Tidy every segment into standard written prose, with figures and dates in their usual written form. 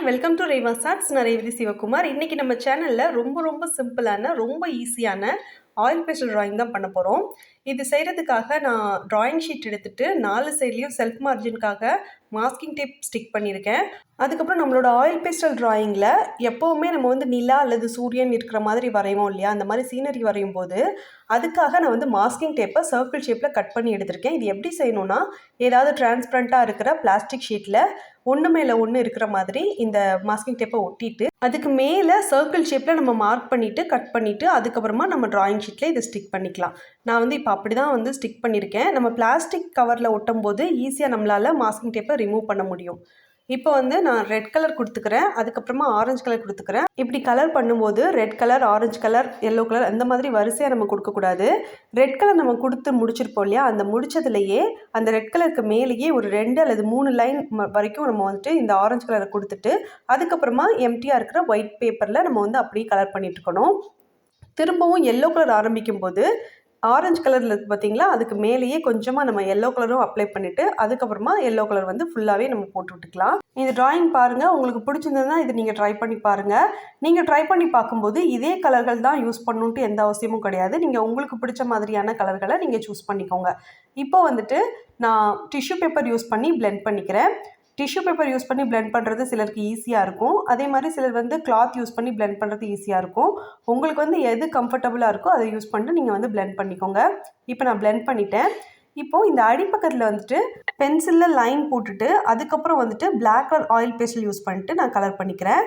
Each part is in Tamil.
Welcome to Revasarts. நான் ரேவதி சிவகுமார். இன்னைக்கு நம்ம சேனல்ல ரொம்ப சிம்பிளான, ரொம்ப ஈஸியான ஆயில் பேஸ்டல் டிராயிங் தான் பண்ண போறோம். இது செய்யறதுக்காக நான் டிராயிங் ஷீட் எடுத்துட்டு 4 சைட்லயும் செல்ஃப் மார்ஜினுக்காக மாஸ்கிங் டேப் ஸ்டிக் பண்ணியிருக்கேன். அதுக்கப்புறம் நம்மளோட ஆயில் பேஸ்டல் டிராயிங்கில் எப்போவுமே நம்ம வந்து நிலா அல்லது சூரியன் இருக்கிற மாதிரி வரைவோம் இல்லையா, அந்த மாதிரி சீனரி வரையும் போது அதுக்காக நான் வந்து மாஸ்கிங் டேப்பை சர்க்கிள் ஷேப்பில் கட் பண்ணி எடுத்திருக்கேன். இது எப்படி செய்யணும்னா, ஏதாவது டிரான்ஸ்பரண்ட்டாக இருக்கிற பிளாஸ்டிக் ஷீட்டில் ஒன்று மேலே ஒன்று இருக்கிற மாதிரி இந்த மாஸ்கிங் டேப்பை ஒட்டிட்டு அதுக்கு மேலே சர்க்கிள் ஷேப்பில் நம்ம மார்க் பண்ணிவிட்டு கட் பண்ணிவிட்டு அதுக்கப்புறமா நம்ம டிராயிங் ஷீட்டில் இதை ஸ்டிக் பண்ணிக்கலாம். நான் வந்து இப்போ அப்படி தான் வந்து ஸ்டிக் பண்ணியிருக்கேன். நம்ம பிளாஸ்டிக் கவரில் ஒட்டும் போது ஈஸியாக நம்மளால் மாஸ்கிங் டேப்பை ரிமூவ் பண்ண முடியும். இப்போ வந்து நான் ரெட் கலர் கொடுத்துக்கிறேன், அதுக்கப்புறமா ஆரஞ்சு கலர் கொடுத்துக்கிறேன். இப்படி கலர் பண்ணும்போது red colour, orange colour, yellow colour அந்த மாதிரி வரிசையாக நம்ம கொடுக்கக்கூடாது. ரெட் கலர் நம்ம கொடுத்து முடிச்சிருப்போம் இல்லையா, அந்த முடிச்சதுலேயே அந்த ரெட் கலருக்கு மேலேயே ஒரு 2 அல்லது 3 லைன் வரைக்கும் நம்ம வந்துட்டு இந்த ஆரஞ்சு கலரை கொடுத்துட்டு அதுக்கப்புறமா எம்டியாக இருக்கிற ஒயிட் பேப்பரில் நம்ம வந்து அப்படியே கலர் பண்ணிட்டு இருக்கணும். திரும்பவும் எல்லோ கலர் ஆரம்பிக்கும் போது ஆரஞ்சு கலரில் இருக்குது பார்த்தீங்களா, அதுக்கு மேலேயே கொஞ்சமாக நம்ம எல்லோ கலரும் அப்ளை பண்ணிவிட்டு அதுக்கப்புறமா எல்லோ கலர் வந்து ஃபுல்லாகவே நம்ம போட்டு விட்டுக்கலாம். இந்த டிராயிங் பாருங்கள், உங்களுக்கு பிடிச்சிருந்ததுன்னா இது நீங்கள் ட்ரை பண்ணி பாருங்கள். நீங்கள் ட்ரை பண்ணி பார்க்கும்போது இதே கலர்கள் தான் யூஸ் பண்ணணுன்ட்டு எந்த அவசியமும் கிடையாது. நீங்கள் உங்களுக்கு பிடிச்ச மாதிரியான கலர்களை நீங்கள் சூஸ் பண்ணிக்கோங்க. இப்போ வந்துட்டு நான் டிஷ்யூ பேப்பர் யூஸ் பண்ணி பிளெண்ட் பண்ணிக்கிறேன். டிஷ்யூ பேப்பர் யூஸ் பண்ணி பிளெண்ட் பண்ணுறது சிலருக்கு ஈஸியாக இருக்கும். அதே மாதிரி சிலர் வந்து கிளாத் யூஸ் பண்ணி பிளெண்ட் பண்ணுறது ஈஸியாக இருக்கும். உங்களுக்கு வந்து எது கம்ஃபர்டபுளாக இருக்கோ அதை யூஸ் பண்ணிட்டு நீங்கள் வந்து பிளெண்ட் பண்ணிக்கோங்க. இப்போ நான் பிளெண்ட் பண்ணிட்டேன். இப்போது இந்த அடிப்பக்கத்தில் வந்துட்டு பென்சிலில் லைன் போட்டுட்டு அதுக்கப்புறம் வந்துட்டு black colour oil pastel use பண்ணிட்டு நான் கலர் பண்ணிக்கிறேன்.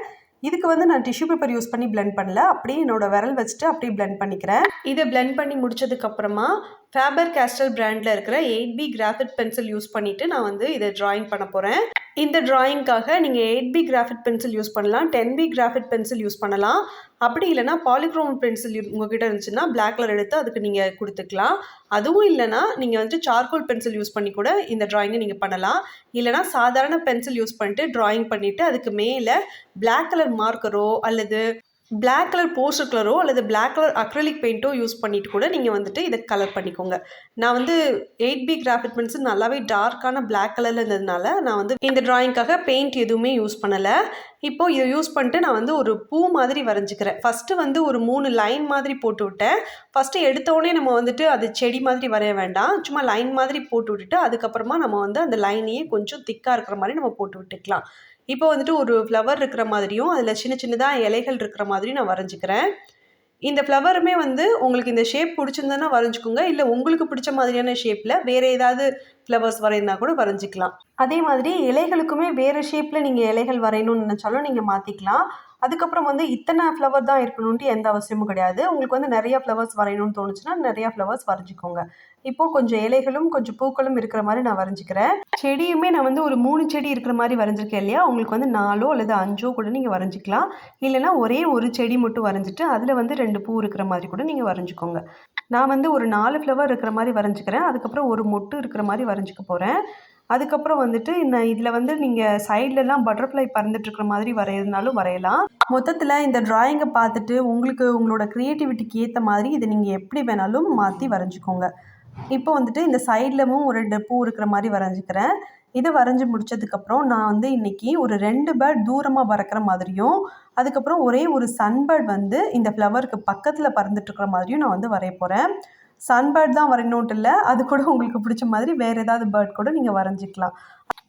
இதுக்கு வந்து நான் டிஷ்யூ பேப்பர் யூஸ் பண்ணி பிளெண்ட் பண்ணல, அப்படியே என்னோடய விரல் வச்சுட்டு அப்படியே பிளெண்ட் பண்ணிக்கிறேன். இதை பிளெண்ட் பண்ணி முடிச்சதுக்கப்புறமா ஃபேபர் கேஸ்டல் பிராண்டில் இருக்கிற 8B கிராஃபிட் பென்சில் யூஸ் பண்ணிவிட்டு நான் வந்து இதை ட்ராயிங் பண்ண போகிறேன். இந்த ட்ராயிங்காக நீங்கள் 8B கிராஃபிட் பென்சில் யூஸ் பண்ணலாம், 10B கிராஃபிட் பென்சில் யூஸ் பண்ணலாம். அப்படி இல்லைனா பாலிக்ரோம் பென்சில் உங்ககிட்ட இருந்துச்சுன்னா பிளாக் கலர் எடுத்து அதுக்கு நீங்கள் கொடுத்துக்கலாம். அதுவும் இல்லைனா நீங்கள் வந்து சார்கோல் பென்சில் யூஸ் பண்ணி கூட இந்த ட்ராயிங்கை நீங்கள் பண்ணலாம். இல்லைனா சாதாரண பென்சில் யூஸ் பண்ணிட்டு ட்ராயிங் பண்ணிவிட்டு அதுக்கு மேலே பிளாக் கலர் மார்க்கரோ அல்லது பிளாக் கலர் போஸ்டர் கலரோ அல்லது பிளாக் கலர் அக்ரலிக் பெயிண்ட்டோ யூஸ் பண்ணிட்டு கூட நீங்கள் வந்துட்டு இதை கலர் பண்ணிக்கோங்க. நான் வந்து 8B கிராஃபிட் பென்சில் நல்லாவே டார்க்கான பிளாக் கலரில் இருந்ததுனால நான் வந்து இந்த ட்ராயிங்காக பெயிண்ட் எதுவுமே யூஸ் பண்ணலை. இப்போது இதை யூஸ் பண்ணிட்டு நான் வந்து ஒரு பூ மாதிரி வரைஞ்சிக்கிறேன். ஃபஸ்ட்டு வந்து ஒரு 3 லைன் மாதிரி போட்டு விட்டேன். ஃபஸ்ட்டு எடுத்தோடனே நம்ம வந்துட்டு அது செடி மாதிரி வரைய வேண்டாம், சும்மா லைன் மாதிரி போட்டு விட்டுட்டு அதுக்கப்புறமா நம்ம வந்து அந்த லைனையே கொஞ்சம் திக்காக இருக்கிற மாதிரி நம்ம போட்டு விட்டுக்கலாம். இப்போ வந்துட்டு ஒரு ஃப்ளவர் இருக்கிற மாதிரியும் அதில் சின்னதாக இலைகள் இருக்கிற மாதிரியும் நான் வரைஞ்சிக்கிறேன். இந்த ஃப்ளவருமே வந்து உங்களுக்கு இந்த ஷேப் பிடிச்சிருந்ததுன்னா வரைஞ்சிக்கோங்க, இல்லை உங்களுக்கு பிடிச்ச மாதிரியான ஷேப்பில் வேறு ஏதாவது ஃப்ளவர்ஸ் வரையினா கூட வரைஞ்சிக்கலாம். அதே மாதிரி இலைகளுக்குமே வேறு ஷேப்பில் நீங்கள் இலைகள் வரையணும்னு நினச்சாலும் நீங்கள் மாற்றிக்கலாம். அதுக்கப்புறம் வந்து இத்தனை ஃப்ளவர் தான் இருக்கணுன்ட்டு எந்த அவசியமும் கிடையாது. உங்களுக்கு வந்து நிறையா ஃப்ளவர்ஸ் வரையணும்னு தோணுச்சுன்னா நிறையா ஃப்ளவர்ஸ் வரைஞ்சிக்கோங்க. இப்போது கொஞ்சம் இலைகளும் கொஞ்சம் பூக்களும் இருக்கிற மாதிரி நான் வரைஞ்சிக்கிறேன். செடியுமே நான் வந்து ஒரு 3 செடி இருக்கிற மாதிரி வரைஞ்சிருக்கேன் இல்லையா, உங்களுக்கு வந்து 4 அல்லது 5 கூட நீங்கள் வரைஞ்சிக்கலாம். இல்லைனா ஒரே ஒரு செடி மட்டும் வரைஞ்சிட்டு அதில் வந்து 2 பூ இருக்கிற மாதிரி கூட நீங்கள் வரைஞ்சிக்கோங்க. நான் வந்து ஒரு 4 ஃப்ளவர் இருக்கிற மாதிரி வரைஞ்சிக்கிறேன். அதுக்கப்புறம் ஒரு மொட்டு இருக்கிற மாதிரி வரைஞ்சிக்க போகிறேன். அதுக்கப்புறம் வந்துட்டு இதில் வந்து நீங்கள் சைட்லலாம் பட்டர்ஃப்ளை பறந்துட்டுருக்கிற மாதிரி வரையிறதுனாலும் வரையலாம். மொத்தத்தில் இந்த ட்ராயிங்கை பார்த்துட்டு உங்களுக்கு உங்களோட க்ரியேட்டிவிட்டிக்கு ஏற்ற மாதிரி இதை நீங்கள் எப்படி வேணாலும் மாற்றி வரைஞ்சிக்கோங்க. இப்போ வந்துட்டு இந்த சைட்லமும் ஒரு 2 பூ இருக்கிற மாதிரி வரைஞ்சிக்கிறேன். இதை வரைஞ்சி முடித்ததுக்கப்புறம் நான் வந்து இன்றைக்கி ஒரு 2 பேர்ட் தூரமாக பறக்கிற மாதிரியும் அதுக்கப்புறம் ஒரே ஒரு சன்பேர்ட் வந்து இந்த ஃப்ளவருக்கு பக்கத்தில் பறந்துட்டுருக்கிற மாதிரியும் நான் வந்து வரைய போகிறேன். சன்பேர்ட் தான் வரையணுன்ட்டு இல்லை, அது கூட உங்களுக்கு பிடிச்ச மாதிரி வேறு ஏதாவது பேர்ட் கூட நீங்கள் வரைஞ்சிக்கலாம்.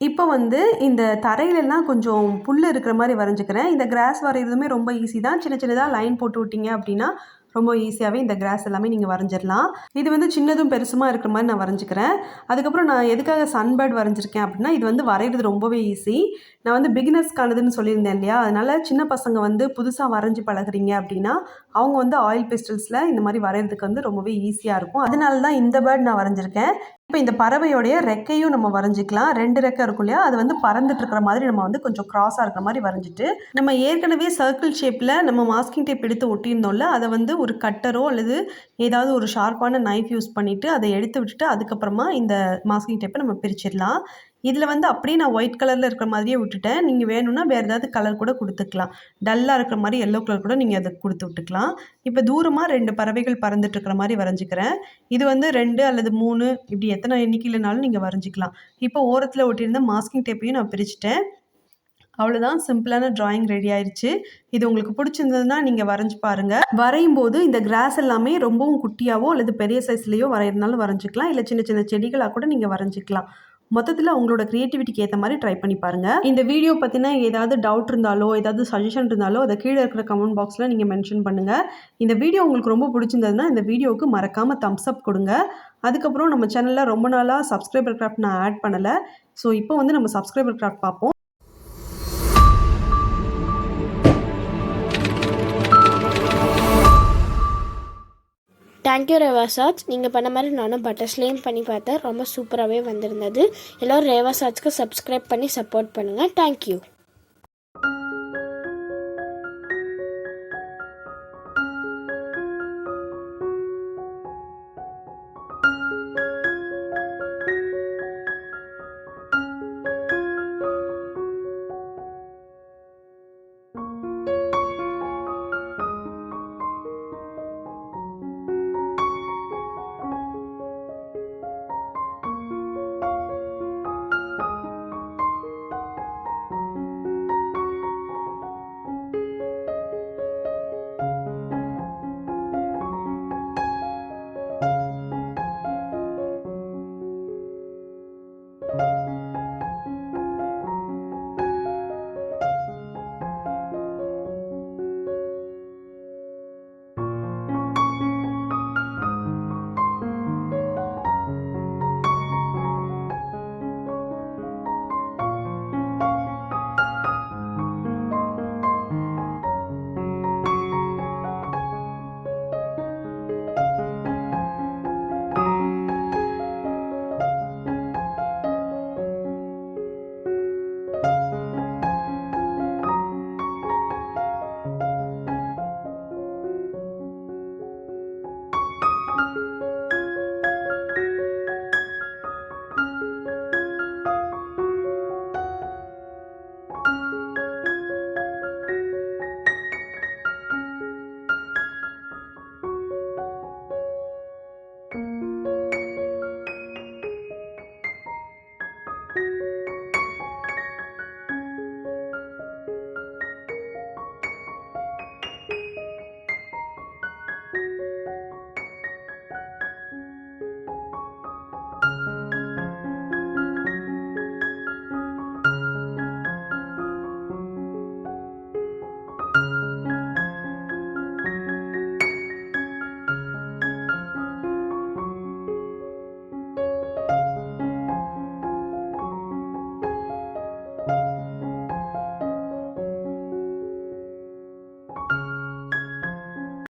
இப்போ வந்து இந்த தரையிலலாம் கொஞ்சம் புல் இருக்கிற மாதிரி வரைஞ்சிக்கிறேன். இந்த கிராஸ் வரைகிறதுமே ரொம்ப ஈஸி தான். சின்னதாக லைன் போட்டு விட்டிங்க அப்படின்னா ரொம்ப ஈஸியாகவே இந்த கிராஸ் எல்லாமே நீங்கள் வரைஞ்சிடலாம். இது வந்து சின்னதும் பெருசுமாக இருக்கிற மாதிரி நான் வரைஞ்சிக்கிறேன். அதுக்கப்புறம் நான் எதுக்காக சன்பேர்ட் வரைஞ்சிருக்கேன் அப்படின்னா, இது வந்து வரைகிறது ரொம்பவே ஈஸி. நான் வந்து பிகினர்ஸ்க்கானதுன்னு சொல்லியிருந்தேன் இல்லையா, அதனால் சின்ன பசங்க வந்து புதுசாக வரைஞ்சி பழகுறீங்க அப்படின்னா அவங்க வந்து ஆயில் பேஸ்டல்ஸில் இந்த மாதிரி வரைகிறதுக்கு வந்து ரொம்பவே ஈஸியாக இருக்கும். அதனால தான் இந்த பேர்ட் நான் வரைஞ்சிருக்கேன். இப்போ இந்த பறவையோடைய ரெக்கையும் நம்ம வரைஞ்சிக்கலாம். 2 ரெக்கை இருக்கும் இல்லையா, அது வந்து பறந்துட்டு இருக்கிற மாதிரி நம்ம வந்து கொஞ்சம் க்ராஸாக இருக்கிற மாதிரி வரைஞ்சிட்டு நம்ம ஏற்கனவே சர்க்கிள் ஷேப்பில் நம்ம மாஸ்கிங் டேப் எடுத்து ஒட்டியிருந்தோம்ல, அதை வந்து ஒரு கட்டரோ அல்லது ஏதாவது ஒரு ஷார்ப்பான நைஃப் யூஸ் பண்ணிவிட்டு அதை எடுத்து விட்டுட்டு அதுக்கப்புறமா இந்த மாஸ்கிங் டேப்பை நம்ம பிரிச்சிடலாம். இதில் வந்து அப்படியே நான் ஒயிட் கலரில் இருக்கிற மாதிரியே விட்டுட்டேன். நீங்கள் வேணும்னா வேறு ஏதாவது கலர் கூட கொடுத்துக்கலாம். டல்லாக இருக்கிற மாதிரி எல்லோ கலர் கூட நீங்கள் அதை கொடுத்து விட்டுக்கலாம். இப்போ தூரமாக 2 பறவைகள் பறந்துட்டு இருக்கிற மாதிரி வரைஞ்சிக்கிறேன். இது வந்து 2 அல்லது 3 இப்படி எத்தனை எண்ணிக்கையிலனாலும் நீங்கள் வரைஞ்சிக்கலாம். இப்போ ஓரத்தில் ஒட்டியிருந்த மாஸ்கிங் டேப்பையும் நான் பிரிச்சுட்டேன். அவ்வளோதான், சிம்பிளான டிராயிங் ரெடி ஆயிடுச்சு. இது உங்களுக்கு பிடிச்சிருந்ததுன்னா நீங்கள் வரைஞ்சி பாருங்கள். வரையும் போது இந்த கிராஸ் எல்லாமே ரொம்பவும் குட்டியாவோ அல்லது பெரிய சைஸ்லேயோ வரையிறதுனாலும் வரைஞ்சிக்கலாம், இல்லை சின்ன சின்ன செடிகளாக கூட நீங்கள் வரைஞ்சிக்கலாம். மொத்தத்தில் உங்களோட க்ரியேட்டிவிட்டிக்கு ஏற்ற மாதிரி ட்ரை பண்ணி பாருங்கள். இந்த வீடியோ பற்றின ஏதாவது டவுட் இருந்தாலோ ஏதாவது சஜஷன் இருந்தாலோ அதை கீழே இருக்கிற கமெண்ட் பாக்ஸில் நீங்கள் மென்ஷன் பண்ணுங்கள். இந்த வீடியோ உங்களுக்கு ரொம்ப பிடிச்சிருந்ததுன்னா இந்த வீடியோவுக்கு மறக்காமல் தம்ஸ் அப் கொடுங்க. அதுக்கப்புறம் நம்ம சேனலில் ரொம்ப நாளாக சப்ஸ்கிரைபர் கிராஃப்ட் நான் ஆட் பண்ணலை. ஸோ இப்போ வந்து நம்ம சப்ஸ்கிரைபர் கிராஃப்ட் பார்ப்போம். தேங்க்யூ ரெவாசார்ட்ஸ். நீங்கள் பண்ண மாதிரி நானும் பட்டர்ஸ்லேயும் பண்ணி பார்த்தேன், ரொம்ப சூப்பராகவே வந்திருந்தது. எல்லோரும் ரெவாசார்ட்ஸ்க்கு சப்ஸ்கிரைப் பண்ணி சப்போர்ட் பண்ணுங்கள். தேங்க்யூ.